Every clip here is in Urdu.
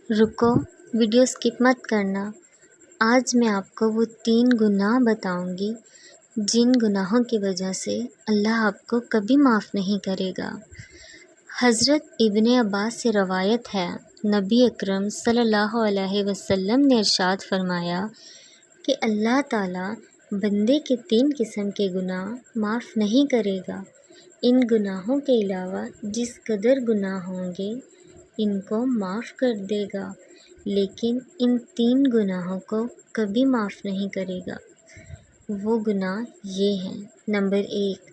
رکو، ویڈیو سکپ مت کرنا۔ آج میں آپ کو وہ 3 گناہ بتاؤں گی جن گناہوں کی وجہ سے اللہ آپ کو کبھی معاف نہیں کرے گا۔ حضرت ابن عباس سے روایت ہے، نبی اکرم صلی اللہ علیہ وسلم نے ارشاد فرمایا کہ اللہ تعالیٰ بندے کے 3 قسم کے گناہ معاف نہیں کرے گا۔ ان گناہوں کے علاوہ جس قدر گناہ ہوں گے ان کو معاف کر دے گا، لیکن ان 3 گناہوں کو کبھی معاف نہیں کرے گا۔ وہ گناہ یہ ہیں: نمبر 1،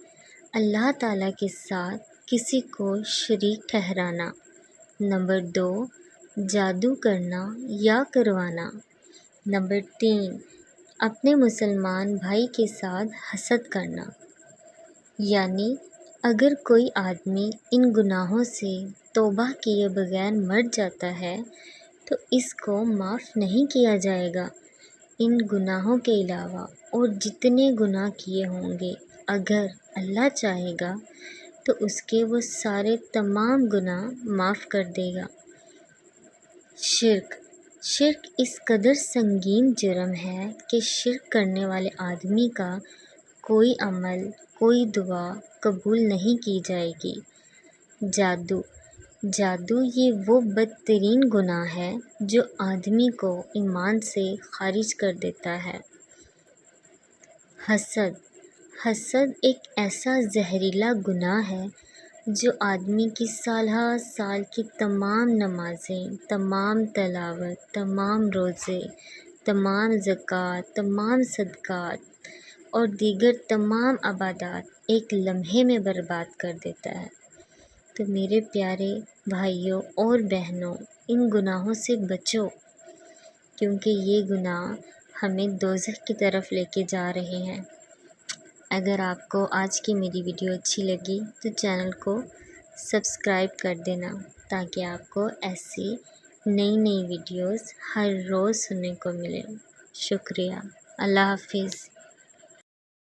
اللہ تعالیٰ کے ساتھ کسی کو شریک ٹھہرانا۔ نمبر 2، جادو کرنا یا کروانا۔ نمبر 3، اپنے مسلمان بھائی کے ساتھ حسد کرنا۔ یعنی اگر کوئی آدمی ان گناہوں سے توبہ کیے بغیر مر جاتا ہے تو اس کو معاف نہیں کیا جائے گا۔ ان گناہوں کے علاوہ اور جتنے گناہ کیے ہوں گے اگر اللہ چاہے گا تو اس کے وہ سارے تمام گناہ معاف کر دے گا۔ شرک اس قدر سنگین جرم ہے کہ شرک کرنے والے آدمی کا کوئی عمل، کوئی دعا قبول نہیں کی جائے گی۔ جادو یہ وہ بدترین گناہ ہے جو آدمی کو ایمان سے خارج کر دیتا ہے۔ حسد ایک ایسا زہریلا گناہ ہے جو آدمی کی سالہ سال کی تمام نمازیں، تمام تلاوت، تمام روزے، تمام زکوٰۃ، تمام صدقات اور دیگر تمام عبادات ایک لمحے میں برباد کر دیتا ہے۔ تو میرے پیارے بھائیوں اور بہنوں، ان گناہوں سے بچو، کیونکہ یہ گناہ ہمیں دوزخ کی طرف لے کے جا رہے ہیں۔ اگر آپ کو آج کی میری ویڈیو اچھی لگی تو چینل کو سبسکرائب کر دینا تاکہ آپ کو ایسی نئی ویڈیوز ہر روز سننے کو ملے۔ شکریہ۔ اللہ حافظ۔